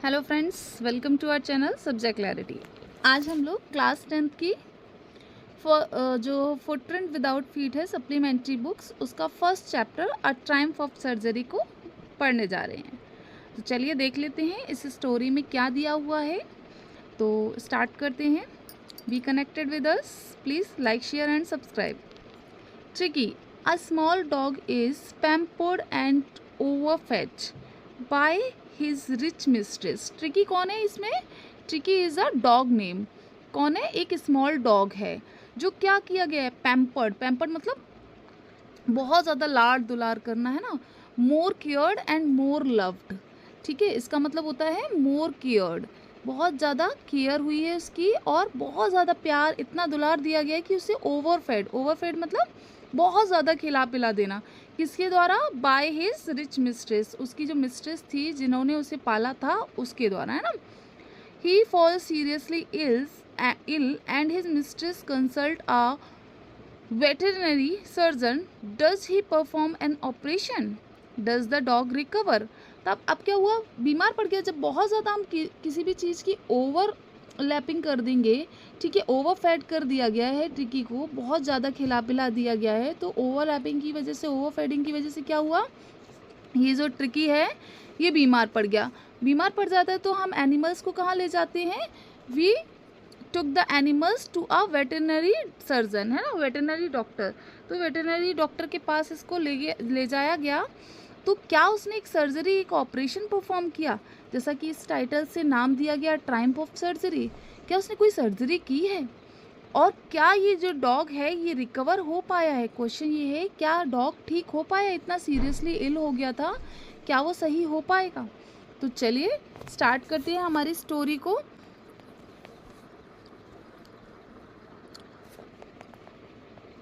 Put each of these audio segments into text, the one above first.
Hello friends, welcome to our channel subject clarity. आज हम लोग क्लास 10th की जो फुटप्रिंट विदाउट फीट है सप्लीमेंट्री बुक्स, उसका first chapter a triumph of surgery को पढ़ने जा रहे हैं। तो चलिए देख लेते हैं इस स्टोरी में क्या दिया हुआ है। तो स्टार्ट करते हैं। Be connected with us, please like, share and subscribe. Tricky, a small dog is pampered and overfed by his rich mistress. Tricky कौन है इसमें? Tricky is a dog name. कौन है? एक स्मॉल डॉग है जो क्या किया गया है? पैम्पर्ड। पैम्पर्ड मतलब बहुत ज़्यादा लाड दुलार करना है ना। मोर केयर्ड एंड मोर लव्ड। ठीक है, इसका मतलब होता है मोर केयर्ड, बहुत ज़्यादा केयर हुई है उसकी और बहुत ज़्यादा प्यार, इतना दुलार दिया गया है कि उसे ओवरफेड। ओवरफेड मतलब बहुत ज़्यादा खिला पिला देना। किसके द्वारा? बाय हिज रिच मिस्ट्रेस, उसकी जो मिस्ट्रेस थी जिन्होंने उसे पाला था उसके द्वारा, है ना। He fall seriously ill and his mistress consult a veterinary surgeon. Does he perform an operation? Does the dog recover? तब अब क्या हुआ? बीमार पड़ गया। जब बहुत ज़्यादा हम किसी भी चीज़ की ओवर लैपिंग कर देंगे, ठीक है, ओवर फैट कर दिया गया है, ट्रिकी को बहुत ज़्यादा खिला पिला दिया गया है, तो ओवर लैपिंग की वजह से, ओवर फैडिंग की वजह से क्या हुआ? ये जो ट्रिकी है ये बीमार पड़ गया। बीमार पड़ जाता है तो हम एनिमल्स को कहाँ ले जाते हैं? We took the animals to a veterinary surgeon, है ना, वेटरनरी डॉक्टर। तो वेटरनरी डॉक्टर के पास इसको ले जाया गया। तो क्या उसने एक सर्जरी, एक ऑपरेशन परफॉर्म किया? जैसा कि इस टाइटल से नाम दिया गया ट्रायम्फ ऑफ सर्जरी। क्या उसने कोई सर्जरी की है? और क्या ये जो डॉग है ये रिकवर हो पाया है? क्वेश्चन ये है, क्या डॉग ठीक हो पाया? इतना सीरियसली इल हो गया था, क्या वो सही हो पाएगा? तो चलिए स्टार्ट करते हैं हमारी स्टोरी को।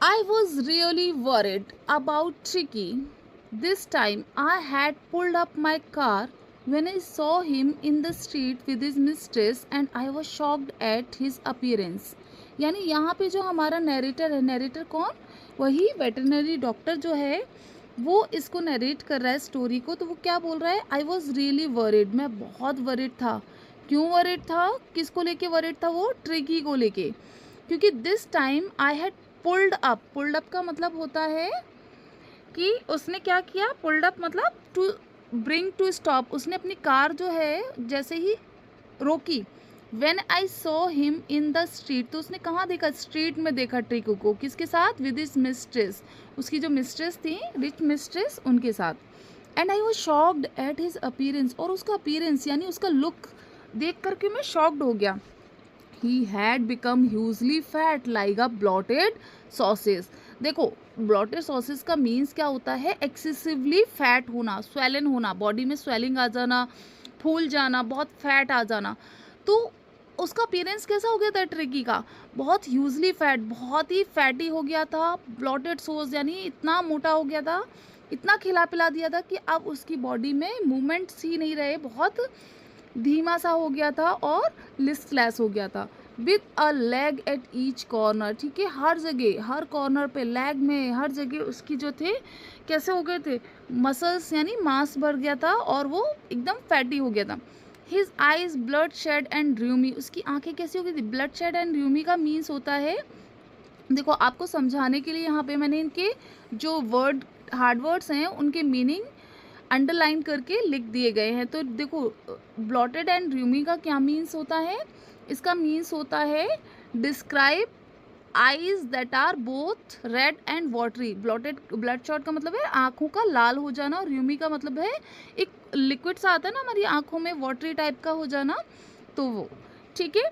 I was really worried about Tricky. This time I had pulled up my car when I saw him in the street with his mistress and I was shocked at his appearance. यानी यहाँ पे जो हमारा narrator है, narrator कौन? वही veterinary doctor जो है वो इसको नरेट कर रहा है स्टोरी को। तो वो क्या बोल रहा है? आई वॉज रियली वरिड, मैं बहुत वरिड था। क्यों वरिड था? किसको लेके वरिड था वो? ट्रिकी को लेके। क्योंकि this time I had pulled up. Pulled up का मतलब होता है कि उसने क्या किया? पुल्ड अप मतलब टू ब्रिंग टू स्टॉप। उसने अपनी कार जो है जैसे ही रोकी। When I saw him in the street, तो उसने कहाँ देखा? स्ट्रीट में देखा ट्रिको को। किसके साथ? विद हिज मिस्ट्रेस, उसकी जो मिस्ट्रेस थी, रिच मिस्ट्रेस, उनके साथ। And I was shocked at his appearance, और उसका अपीयरेंस यानी उसका लुक देख करके मैं शॉक्ड हो गया। He had become hugely fat like a bloated sausage. देखो, ब्लॉटेड सॉसेज का मीन्स क्या होता है? एक्सेसिवली फैट होना, स्वेलन होना, बॉडी में स्वेलिंग आ जाना, फूल जाना, बहुत फैट आ जाना। तो उसका अपीयरेंस कैसा हो गया था ट्रिकी का? बहुत ह्यूजली फैट, बहुत ही फैटी हो गया था। ब्लॉटेड सॉस यानी इतना मोटा हो गया था, इतना खिला पिला दिया था कि अब उसकी बॉडी में मूवमेंट्स ही नहीं रहे, बहुत धीमा सा हो गया था और लिस्टलेस हो गया था। With a leg at each corner, ठीक है, हर जगह, हर कॉर्नर पे, लेग में, हर जगह उसकी जो थे कैसे हो गए थे? मसल्स यानी मांस भर गया था और वो एकदम फैटी हो गया था। His eyes blood shed and rheumy, उसकी आंखें कैसी हो गई थी? ब्लड शेड एंड ड्रूमी का मीन्स होता है, देखो आपको समझाने के लिए यहाँ पे मैंने इनके जो वर्ड, हार्ड वर्ड्स हैं, उनके मीनिंग अंडरलाइन करके लिख दिए गए हैं। तो देखो, ब्लॉटेड एंड र्यूमी का क्या मीन्स होता है? इसका मीन्स होता है describe eyes that are both red and watery. Bloated, bloodshot का मतलब है आंखों का लाल हो जाना, और र्यूमी का मतलब है एक लिक्विड सा आता है ना हमारी आंखों में, वाटरी टाइप का हो जाना, तो वो, ठीक है।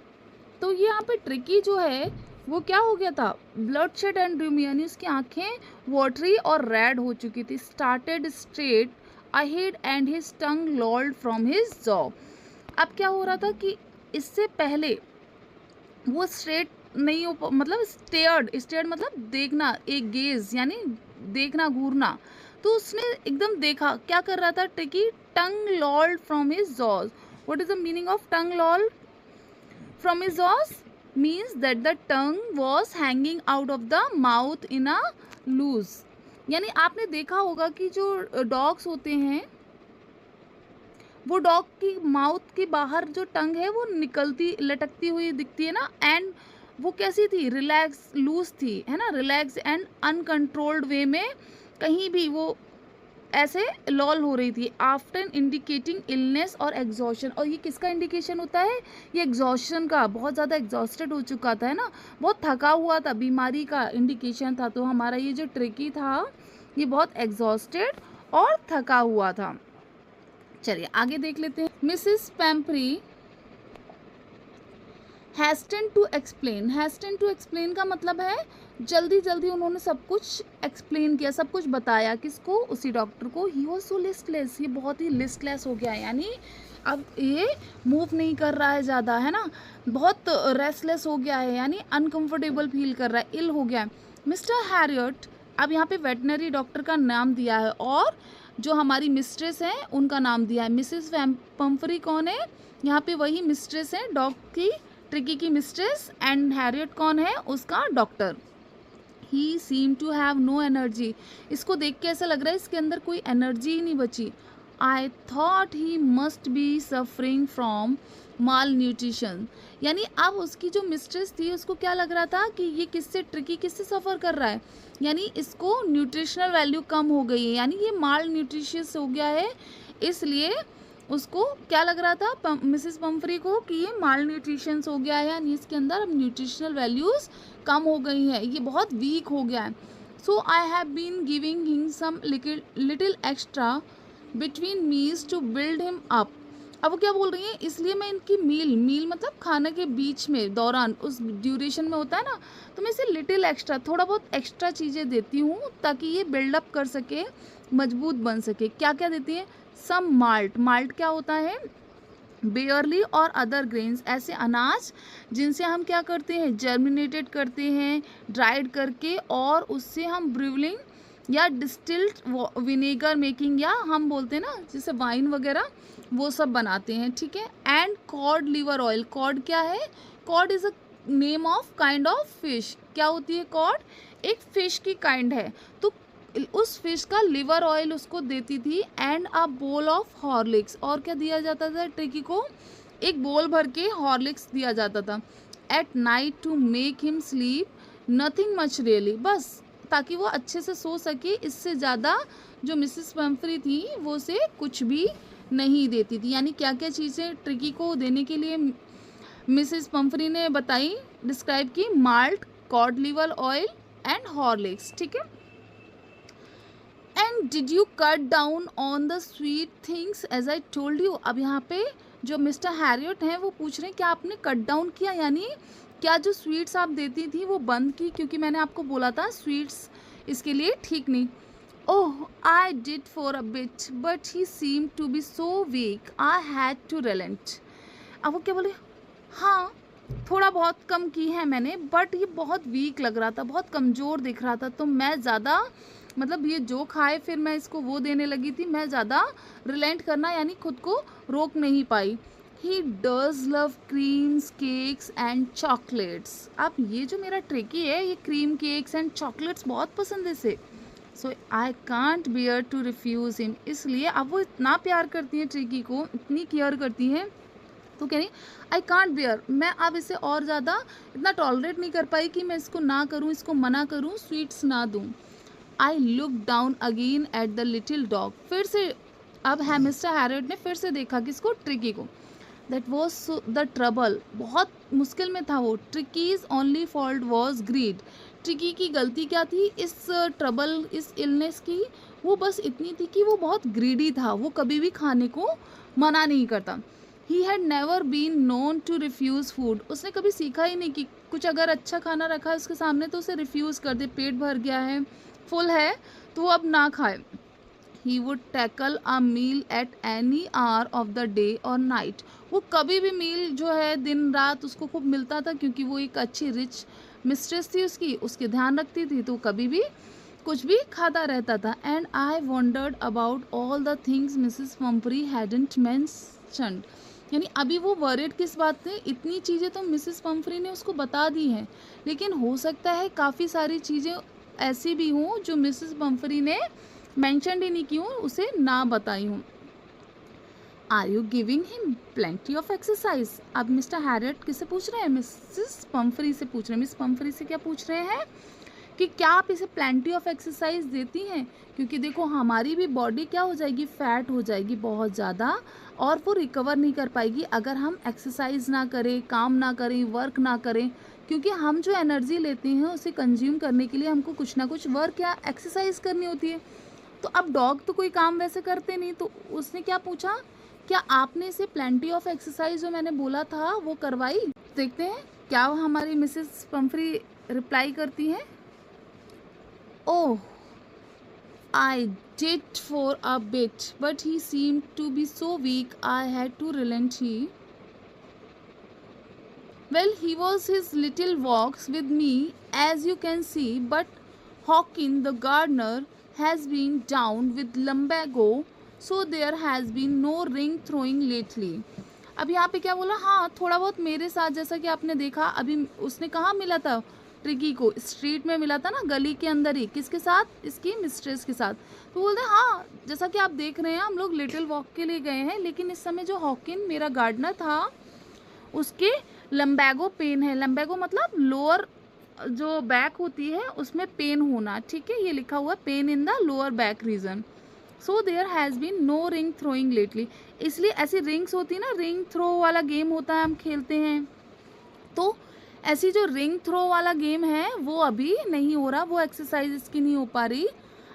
तो ये यहाँ पे ट्रिकी जो है वो क्या हो गया था? ब्लड शेड एंड ड्रूमी, यानी उसकी आंखें वाटरी और रेड हो चुकी थी। Started straight ahead and his tongue लॉल्ड from his jaw. अब क्या हो रहा था कि इससे पहले वो स्ट्रेट नहीं हो, मतलब स्टेयर्ड, स्टेयर्ड मतलब देखना, एक गेज यानी देखना, घूरना। तो उसने एकदम देखा, क्या कर रहा था tricky? Tongue लॉल्ड from his jaws. What is the meaning of tongue लॉल्ड from his jaws? Means that the tongue was hanging out of the mouth in a loose. यानी आपने देखा होगा कि जो डॉग्स होते हैं वो डॉग की माउथ के बाहर जो टंग है वो निकलती लटकती हुई दिखती है ना, एंड वो कैसी थी, रिलैक्स लूज थी, है ना, रिलैक्स एंड अनकंट्रोल्ड वे में कहीं भी वो ऐसे लॉल हो रही थी, आफ्टर इंडिकेटिंग इलनेस और एग्जॉशन। और ये किसका इंडिकेशन होता है, ये एग्जॉशन का, बहुत ज़्यादा एग्जॉस्टेड हो चुका था, है ना, बहुत थका हुआ था, बीमारी का इंडिकेशन था। तो हमारा ये जो ट्रिकी था ये बहुत एग्जॉस्टेड और थका हुआ था। चलिए आगे देख लेते हैं। Mrs Pumphrey hastened to explain. Hastened to explain का मतलब है जल्दी जल्दी उन्होंने सब कुछ एक्सप्लेन किया, सब कुछ बताया, किसको, उसी डॉक्टर को। ही वॉज सो लिस्टलेस, ये बहुत ही लिस्टलेस हो गया है, यानी अब ये मूव नहीं कर रहा है ज़्यादा, है ना, बहुत रेस्टलेस हो गया है, यानी अनकंफर्टेबल फील कर रहा है, इल हो गया है। मिस्टर हैरियट, अब यहाँ पे वेटनरी डॉक्टर का नाम दिया है और जो हमारी मिस्ट्रेस है उनका नाम दिया है। मिसिस पम्फरी कौन है, यहाँ पे वही मिस्ट्रेस है डॉग की, ट्रिकी की मिस्ट्रेस, एंड हैरियट कौन है, उसका doctor. He seem to have no energy, इसको देख के ऐसा लग रहा है इसके अंदर कोई एनर्जी ही नहीं बची। I thought he must be suffering from mall nutrition, यानी अब उसकी जो मिस्ट्रेस थी उसको क्या लग रहा था कि ये किससे, ट्रिकी किससे सफ़र कर रहा है, यानी इसको न्यूट्रिशनल वैल्यू कम हो गई है, यानी ये माल न्यूट्रिशियस हो गया है, इसलिए उसको क्या लग रहा था मिसिस पम्फरी को कि ये माल न्यूट्रिशंस हो गया है, यानी इसके अंदर अब न्यूट्रिशनल वैल्यूज़ कम हो गई हैं, ये बहुत वीक हो गया है। So I have been giving him some little extra between meals to build him up. अब वो क्या बोल रही हैं, इसलिए मैं इनकी मील मतलब खाने के बीच में दौरान उस ड्यूरेशन में होता है ना, तो मैं इसे लिटिल एक्स्ट्रा, थोड़ा बहुत एक्स्ट्रा चीज़ें देती हूँ ताकि ये बिल्डअप कर सके, मजबूत बन सके। क्या क्या देती है, सम माल्ट, माल्ट क्या होता है, बेयरली और अदर ग्रेन्स, ऐसे अनाज जिनसे हम क्या करते हैं, जर्मिनेटेड करते हैं ड्राइड करके, और उससे हम ब्रूलिंग या डिस्टिल्ड विनेगर मेकिंग, या हम बोलते हैं ना जैसे वाइन वगैरह, वो सब बनाते हैं, ठीक है। And cod liver oil, cod क्या है, cod is a name of kind of fish, क्या होती है कॉड, एक फिश की काइंड है, तो उस फिश का लिवर ऑयल उसको देती थी। And a bowl of Horlicks, और क्या दिया जाता था ट्रिकी को, एक बोल भर के हॉर्लिक्स दिया जाता था। At night to make him sleep nothing much really, बस ताकि वो अच्छे से सो सके, इससे ज़्यादा जो मिसिस पम्फरी थी वो उसे कुछ भी नहीं देती थी। यानी क्या क्या चीज़ें ट्रिकी को देने के लिए मिसिस पम्फरी ने बताई, डिस्क्राइब की, malt, cod liver oil and Horlicks, ठीक है। And did you cut down on the sweet things as I told you. अब यहाँ पे जो मिस्टर हैरियट हैं वो पूछ रहे हैं क्या आपने कट डाउन किया, यानी क्या जो स्वीट्स आप देती थी वो बंद की, क्योंकि मैंने आपको बोला था स्वीट्स इसके लिए ठीक नहीं। Oh I did for a bit but he seem to be so weak I had to relent. अब वो क्या बोले, हाँ थोड़ा बहुत कम की है मैंने, बट ये बहुत वीक लग रहा था, बहुत कमज़ोर दिख रहा था, तो मैं ज़्यादा मतलब ये जो खाए फिर मैं इसको वो देने लगी थी, मैं ज़्यादा रिलेंट करना यानी खुद को रोक नहीं पाई। He does love creams cakes and chocolates. अब ये जो मेरा ट्रिकी है ये क्रीम केक्स एंड चॉकलेट्स बहुत पसंद है इसे, so I can't bear to refuse him. इसलिए अब वो इतना प्यार करती हैं ट्रिकी को, इतनी केयर करती हैं, तो कह रही आई कांट बियर, मैं अब इसे और ज़्यादा इतना टॉलरेट नहीं कर पाई कि मैं इसको ना करूँ, इसको मना करूँ, स्वीट्स ना दूँ। I look down again at the little dog, फिर से अब है मिस्टर हैरियट ने फिर से देखा किसको, ट्रिकी को। दैट वॉज द ट्रबल, बहुत मुश्किल में था वो। Tricki's only fault was greed, Tricki की गलती क्या थी इस ट्रबल, इस इलनेस की, वो बस इतनी थी कि वो बहुत ग्रीडी था, वो कभी भी खाने को मना नहीं करता। He had never been known to refuse food, उसने कभी सीखा ही नहीं कि कुछ अगर अच्छा खाना रखा है उसके सामने तो उसे रिफ्यूज़ कर दे, पेट भर गया है, फुल है तो वो अब ना खाए। He would tackle a meal at any hour of the day और नाइट, वो कभी भी मील जो है दिन रात उसको खूब मिलता था, क्योंकि वो एक अच्छी रिच मिस्ट्रेस थी उसकी, उसके ध्यान रखती थी, तो कभी भी कुछ भी खाता रहता था। And I wondered about all the things Mrs Pumphrey hadn't mentioned, यानी अभी वो वरीड किस बात से, इतनी चीज़ें तो मिसिस पम्फरी ने उसको बता दी हैं, लेकिन हो सकता है काफ़ी सारी चीज़ें ऐसी भी हूँ जो मिसेस पम्फरी ने मेंशन ही नहीं की हूँ, उसे ना बताई हूँ। Are you giving him plenty of exercise. अब मिस्टर हैरियट किससे पूछ रहे हैं? मिसेस पम्फरी से पूछ रहे हैं। मिस पम्फरी से क्या पूछ रहे हैं कि क्या आप इसे प्लेंटी ऑफ एक्सरसाइज देती हैं, क्योंकि देखो हमारी भी बॉडी क्या हो जाएगी, फैट हो जाएगी बहुत ज़्यादा, और वो रिकवर नहीं कर पाएगी अगर हम एक्सरसाइज ना करें, काम ना करें, वर्क ना करें, क्योंकि हम जो एनर्जी लेते हैं उसे कंज्यूम करने के लिए हमको कुछ ना कुछ वर्क या एक्सरसाइज करनी होती है। तो अब डॉग तो कोई काम वैसे करते नहीं, तो उसने क्या पूछा, क्या आपने इसे प्लेंटी ऑफ एक्सरसाइज जो मैंने बोला था वो करवाई। देखते हैं क्या हमारी मिसेस पम्फरी रिप्लाई करती हैं। ओह, I did for a bit, but he seemed to be so weak I had to relent. He was his little walks with me, as you can see, but Hawkin the gardener has been down with lumbago, so there has been no ring throwing lately. अब यहाँ पे क्या बोला, हाँ थोड़ा बहुत मेरे साथ, जैसा कि आपने देखा अभी उसने कहाँ मिला था, ट्रिकी को स्ट्रीट में मिला था ना, गली के अंदर ही। किसके साथ? इसकी मिस्ट्रेस के साथ। तो बोलते हैं हाँ जैसा कि आप देख रहे हैं हम लोग लिटिल वॉक के लिए गए हैं, लेकिन इस समय जो हॉकिन मेरा गार्डनर था उसके लम्बैगो पेन है। लम्बैगो मतलब लोअर जो बैक होती है उसमें पेन होना, ठीक है, ये लिखा हुआ pain in the lower back region. So there has been no ring throwing lately. इसलिए ऐसी रिंग्स होती है ना, रिंग थ्रो वाला गेम होता है, हम खेलते हैं, तो ऐसी जो रिंग थ्रो वाला गेम है वो अभी नहीं हो रहा, वो एक्सरसाइज इसकी नहीं हो पा रही।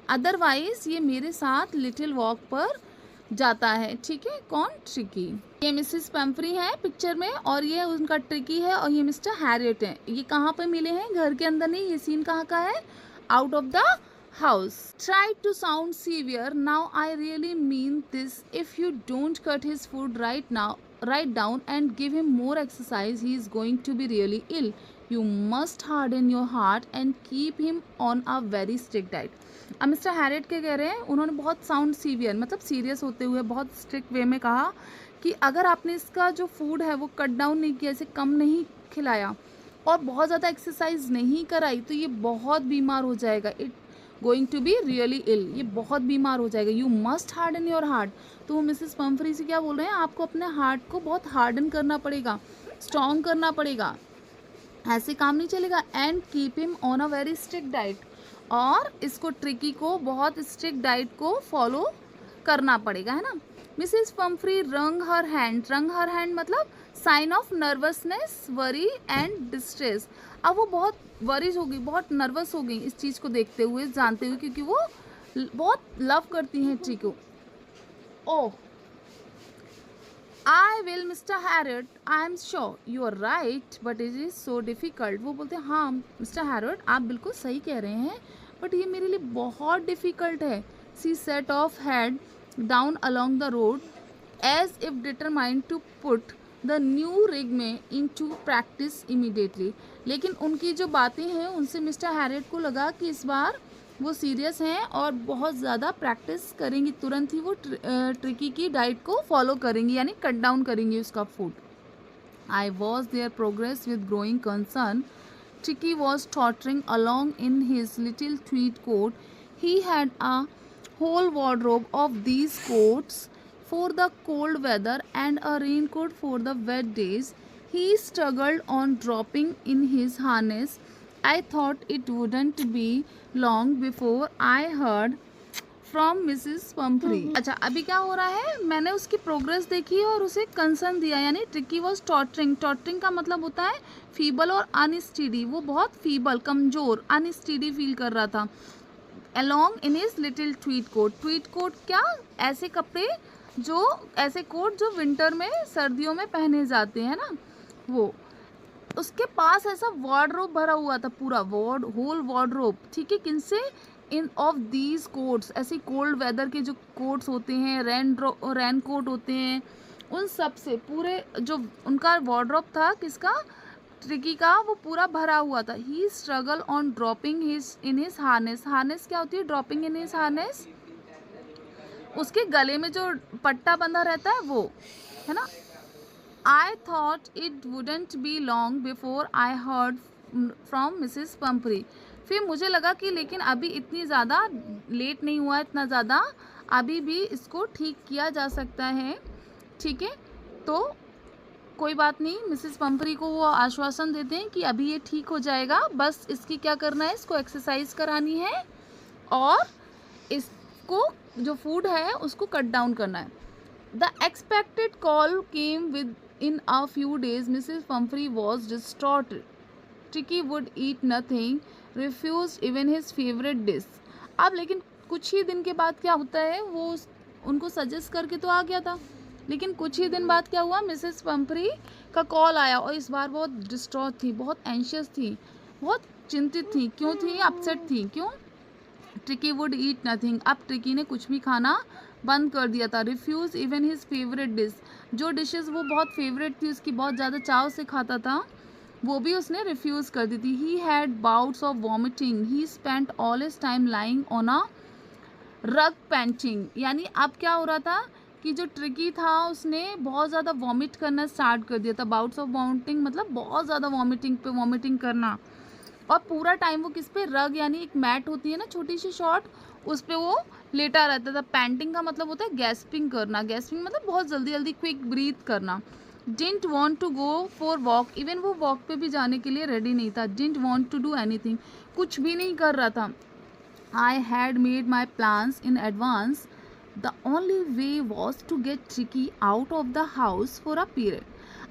अदरवाइज ये मेरे साथ लिटिल वॉक पर जाता है, ठीक है। कौन? ट्रिकी। ये मिसेस पम्फरी है पिक्चर में, और ये उनका ट्रिकी है, और ये मिस्टर हैरियट है। ये कहाँ पे मिले हैं? घर के अंदर नहीं, ये सीन कहाँ का है? Out of the house. Try to sound severe. Now I really mean this. If you don't cut his food right down and give him more exercise, he is going to be really ill. You must harden your heart and keep him on a very strict diet. अब मिस्टर Harriet क्या कह रहे हैं? उन्होंने बहुत sound severe मतलब serious होते हुए बहुत स्ट्रिक्ट वे में कहा कि अगर आपने इसका जो फूड है वो कट डाउन नहीं किया, इसे कम नहीं खिलाया और बहुत ज़्यादा एक्सरसाइज नहीं कराई, तो ये बहुत बीमार हो जाएगा। It going to be really ill, ये बहुत बीमार हो जाएगा। You must harden your heart. तो वो मिसेस पम्फरी से क्या बोल रहे हैं? आपको अपने हार्ट को बहुत हार्डन करना पड़ेगा, स्ट्रॉन्ग करना पड़ेगा, ऐसे काम नहीं चलेगा। And keep him on a very strict diet, और इसको ट्रिकी को बहुत स्ट्रिक्ट डाइट को फॉलो करना पड़ेगा, है ना। Mrs Pumphrey wrung her hand मतलब sign of nervousness, worry and distress. अब वो बहुत वरीज हो गई, बहुत नर्वस हो गई इस चीज़ को देखते हुए, जानते हुए, क्योंकि वो बहुत लव करती हैं ट्रिकी को। Oh, I will Mr Herriot, I am sure you are right, but it is so difficult. वो बोलते हैं हाँ मिस्टर हैरियट आप बिल्कुल सही कह रहे हैं, बट ये मेरे लिए बहुत डिफ़िकल्ट है। She set off head down along the road as if determined to put the new regime in to practice immediately. लेकिन उनकी जो बातें हैं उनसे मिस्टर हैरियट को लगा कि इस बार वो सीरियस हैं और बहुत ज़्यादा प्रैक्टिस करेंगी, तुरंत ही वो ट्रिकी की डाइट को फॉलो करेंगी, यानी कट डाउन करेंगी उसका food. I was there progress with growing concern. Tricky was tottering along in his little tweed coat. He had a whole wardrobe of these coats for the cold weather and a raincoat for the wet days. He struggled on dropping in his harness. I thought it wouldn't be long before I heard from Mrs Pumphrey. अच्छा, अभी क्या हो रहा है, मैंने उसकी progress देखी और उसे कंसर्न दिया, यानी ट्रिकी वॉज टॉटरिंग। टॉटरिंग का मतलब होता है फीबल और अनस्टीडी। वो बहुत फीबल, कमज़ोर, अनस्टीडी फील कर रहा था। Along in his little tweed coat. Tweed coat क्या? ऐसे कपड़े जो, ऐसे कोट जो विंटर में, सर्दियों में पहने जाते हैं ना, वो। उसके पास ऐसा वार्डरोब भरा हुआ था, पूरा होल वार्डरोब, ठीक है। किनसे? इन ऑफ दीज कोट्स, ऐसे कोल्ड वेदर के जो कोट्स होते हैं, रेन कोट होते हैं, उन सब से पूरे जो उनका वार्डरोब था, किसका? ट्रिकी का, वो पूरा भरा हुआ था। He struggle on dropping in his harness. Harness क्या होती है? ड्रॉपिंग इन हिज हार्नेस, उसके गले में जो पट्टा बंधा रहता है वो, है ना। I thought it wouldn't be long before I heard from Mrs Pumphrey. फिर मुझे लगा कि लेकिन अभी इतनी ज़्यादा लेट नहीं हुआ, इतना ज़्यादा, अभी भी इसको ठीक किया जा सकता है। ठीक है, तो कोई बात नहीं, मिसेस पंफरी को वो आश्वासन देते हैं कि अभी ये ठीक हो जाएगा, बस इसकी क्या करना है, इसको एक्सरसाइज करानी है और इसको जो फूड है उसको कट डाउन करना है। The expected call came within a few days. Mrs Pumphrey was distraught. Tricki would eat nothing, refuse even his favourite dish. अब लेकिन कुछ ही दिन के बाद क्या होता है, वो उनको सजेस्ट करके तो आ गया था, लेकिन कुछ ही दिन बाद क्या हुआ, मिसेस पंफरी का कॉल आया और इस बार बहुत डिस्ट्रॉट थी, बहुत एंशियस थी, बहुत चिंतित थी। क्यों थी, अपसेट थी, क्यों? Tricki would eat nothing. अब ट्रिकी ने कुछ भी खाना बंद कर दिया था। Refuse even his favourite dish, जो डिशेस वो बहुत फेवरेट थी, उसकी बहुत ज़्यादा चाव से खाता था, वो भी उसने रिफ्यूज़ कर दी थी। He had bouts of vomiting, he spent all his time lying on a रग पेंटिंग। यानी अब क्या हो रहा था कि जो ट्रिकी था उसने बहुत ज़्यादा वॉमिट करना स्टार्ट कर दिया था। बाउट्स ऑफ वॉमिटिंग मतलब बहुत ज़्यादा वॉमिटिंग पे वॉमिटिंग करना, और पूरा टाइम वो किस पे, रग यानी एक मैट होती है ना छोटी सी शॉर्ट, उस पे वो लेटा रहता था। पैंटिंग का मतलब होता है गैस्पिंग करना, गैस्पिंग मतलब बहुत जल्दी जल्दी क्विक ब्रीथ करना। Didn't want to go for walk, even वो वॉक पे भी जाने के लिए रेडी नहीं था। Didn't want to do anything, कुछ भी नहीं कर रहा था। I had made my plans in advance, the only way was to get Tricki out of the house for a period.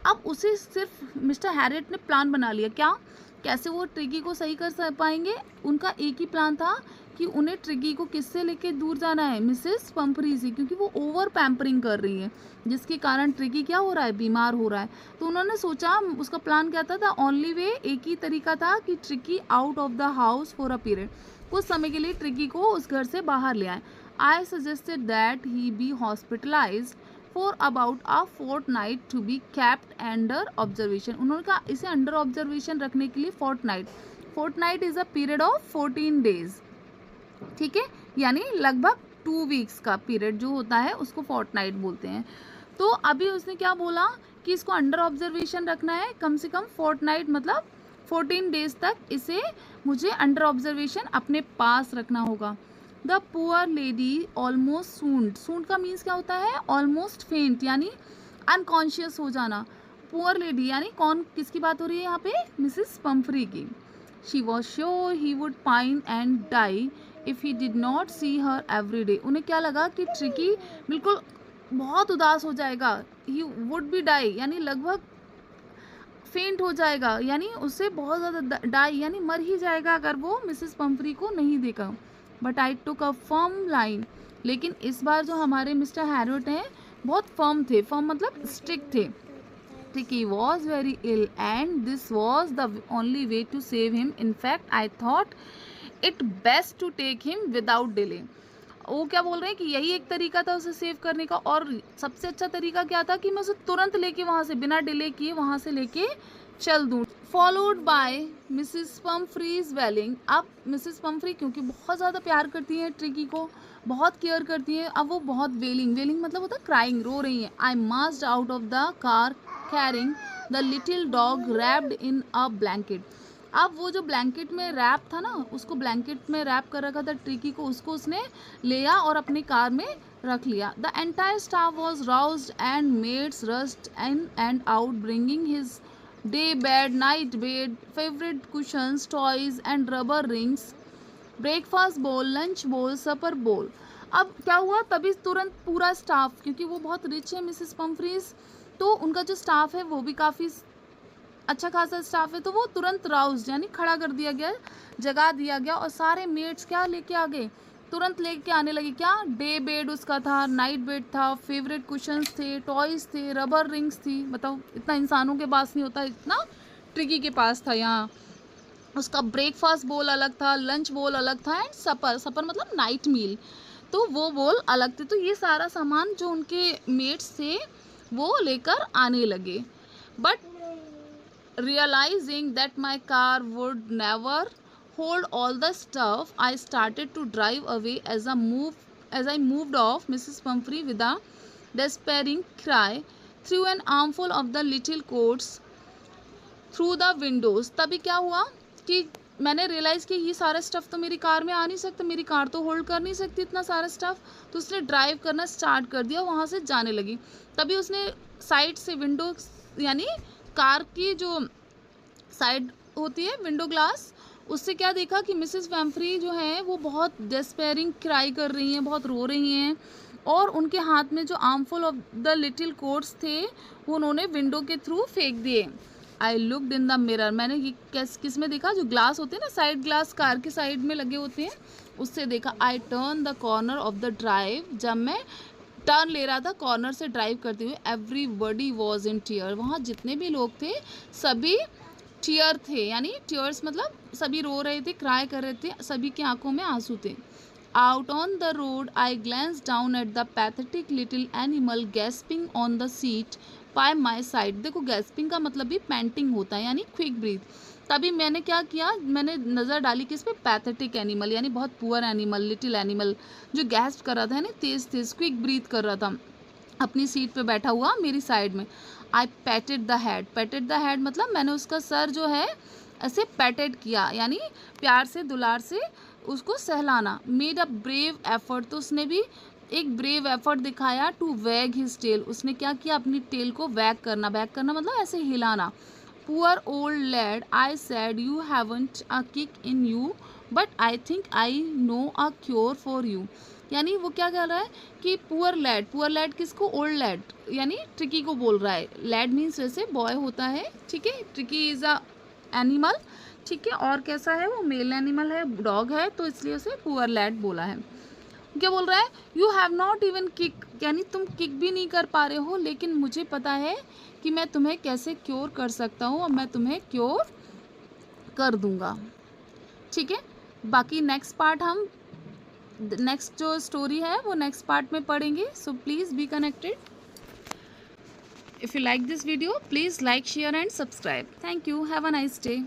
अब उसे सिर्फ मिस्टर हैरियट ने प्लान बना लिया, क्या, कैसे वो ट्रिकी को सही कर पाएंगे। उनका एक ही प्लान था कि उन्हें ट्रिकी को किससे लेके दूर जाना है, मिसेस पंफरी से, क्योंकि वो ओवर पैम्परिंग कर रही है, जिसके कारण ट्रिकी क्या हो रहा है, बीमार हो रहा है। तो उन्होंने सोचा, उसका प्लान क्या था, ओनली वे, एक ही तरीका था कि tricky out of the house for a period, कुछ समय के लिए ट्रिकी को उस घर से बाहर ले आए। I suggested that he be hospitalised for about a fortnight to be kept under observation. उन्होंने कहा इसे अंडर ऑब्जर्वेशन रखने के लिए fortnight is a period of 14 days, ठीक है, यानी लगभग 2 वीक्स का पीरियड जो होता है उसको फोर्टनाइट बोलते हैं। तो अभी उसने क्या बोला कि इसको अंडर ऑब्जर्वेशन रखना है, कम से कम फोर्टनाइट मतलब 14 डेज तक इसे मुझे अंडर ऑब्जर्वेशन अपने पास रखना होगा। द पुअर लेडी ऑलमोस्ट सूंड का मीन्स क्या होता है, ऑलमोस्ट फेंट यानी अनकॉन्शियस हो जाना। पुअर लेडी यानी कौन, किसकी बात हो रही है यहाँ पे, मिसेस पंफरी की। She was sure he would pine and die if he did not see her every day. उन्हें क्या लगा कि ट्रिकी बिल्कुल बहुत उदास हो जाएगा, ही वुड बी डाई यानी लगभग फेंट हो जाएगा, यानी उससे बहुत ज़्यादा डाई यानी मर ही जाएगा अगर वो मिसेस पंफरी को नहीं देखा। But I took a firm line, लेकिन इस बार जो हमारे मिस्टर हैरियट हैं बहुत फर्म थे, फर्म मतलब स्ट्रिक्ट थे। Tricky was very ill and this was the only way to save him. In fact, I thought it best to take him without delay. वो क्या बोल रहे हैं कि यही एक तरीका था उसे सेव करने का, और सबसे अच्छा तरीका क्या था कि मैं उसे तुरंत लेके वहाँ से बिना डिले किए वहाँ से लेके चल दूँ। फॉलोड बाय मिसिस पम्फ्रीज वेलिंग। अब मिसिस पम्फ्री क्योंकि बहुत ज़्यादा प्यार करती हैं ट्रिकी को, बहुत केयर करती हैं, अब वो बहुत वेलिंग मतलब होता है क्राइंग, रो रही हैं। I massed out of the car carrying the little dog wrapped in a blanket. अब वो जो ब्लैंकेट में रैप था ना, उसको ब्लैंकेट में रैप कर रखा था ट्रिकी को, उसको उसने लिया और अपनी कार में रख लिया। The entire staff was roused and maids rushed in and out bringing his day bed, night bed, favourite cushions, toys and rubber rings, breakfast bowl, lunch bowl, supper बोल। अब क्या हुआ, तभी तुरंत पूरा स्टाफ, क्योंकि वो बहुत रिच है मिसेस पम्फ्रीज, तो उनका जो स्टाफ है वो भी काफ़ी अच्छा खासा स्टाफ है, तो वो तुरंत राउज यानी खड़ा कर दिया गया, जगा दिया गया, और सारे मेट्स क्या लेके आ गए, तुरंत लेके आने लगे। क्या, डे बेड उसका था, नाइट बेड था, फेवरेट कुशंस थे, टॉयज थे, रबर रिंग्स थी। बताओ इतना इंसानों के पास नहीं होता, इतना ट्रिकी के पास था यहाँ। उसका ब्रेकफास्ट बोल अलग था, लंच बोल अलग था, एंड सपर मतलब नाइट मील, तो वो बोल अलग थे। तो ये सारा सामान जो उनके मेट्स थे वो लेकर आने लगे। But realizing that my car would never hold all the stuff, I started to drive away as I moved off. Mrs. Pumphrey with a despairing cry threw an armful of the little coats through the windows. तभी क्या हुआ कि मैंने realise किया ये सारा stuff तो मेरी कार में आ नहीं सकता, मेरी कार तो होल्ड कर नहीं सकती इतना सारा स्टफ़। तो उसने ड्राइव करना स्टार्ट कर दिया, वहाँ से जाने लगी। तभी उसने साइड से विंडो यानी कार की जो साइड होती है विंडो ग्लास, उससे क्या देखा कि मिसेस वैम्फ्री जो है वो बहुत डेस्पेयरिंग क्राई कर रही हैं, बहुत रो रही हैं और उनके हाथ में जो armful of the little quotes थे वो उन्होंने विंडो के थ्रू फेंक दिए। I looked in the mirror, मैंने ये किस में देखा, जो ग्लास होते हैं ना, साइड ग्लास कार के साइड में लगे होते हैं, उससे देखा। I turn the corner of the drive, जब मैं टर्न ले रहा था कॉर्नर से ड्राइव करते हुए, एवरीबडी वॉज इन टीयर, वहाँ जितने भी लोग थे सभी टीयर थे, यानी टीयर्स मतलब सभी रो रहे थे, क्राई कर रहे थे, सभी की आंखों में आंसू थे। Out on the road I glance down at the pathetic little animal gasping on the seat by my side. देखो गैस्पिंग का मतलब भी पैंटिंग होता है, यानी क्विक ब्रीथ। तभी मैंने क्या किया, मैंने नज़र डाली किस पे, पैथेटिक एनिमल, यानी बहुत पुअर एनिमल, लिटिल एनिमल जो गैस्प कर रहा था, यानी तेज तेज क्विक ब्रीथ कर रहा था, अपनी सीट पे बैठा हुआ मेरी साइड में। I patted the head, patted the head मतलब मैंने उसका सर जो है ऐसे पैटेड किया, यानी प्यार से दुलार से उसको सहलाना। मेड अ ब्रेव एफर्ट, तो उसने भी एक ब्रेव एफर्ट दिखाया टू वैग हिज टेल, उसने क्या किया, अपनी टेल को वैग करना मतलब ऐसे हिलाना। Poor old lad I said, you haven't a kick in you but I think I know a cure for you. यानी वो क्या कह रहा है कि पुअर लैड किसको, ओल्ड लैड यानी ट्रिकी को बोल रहा है। लैड मीन्स वैसे बॉय होता है, ठीक है, ट्रिकी इज अ एनिमल, ठीक है, और कैसा है वो, मेल एनिमल है, डॉग है, तो इसलिए उसे पुअर लैड बोला है। क्या बोल रहा है, you have not even kick, यानी तुम किक भी नहीं कर पा रहे हो, लेकिन मुझे पता है कि मैं तुम्हें कैसे क्योर कर सकता हूँ और मैं तुम्हें क्योर कर दूंगा, ठीक है। बाकी नेक्स्ट पार्ट हम, नेक्स्ट जो स्टोरी है वो नेक्स्ट पार्ट में पढ़ेंगे, so please be connected. If you like this video please like share and subscribe. Thank you, have a nice day.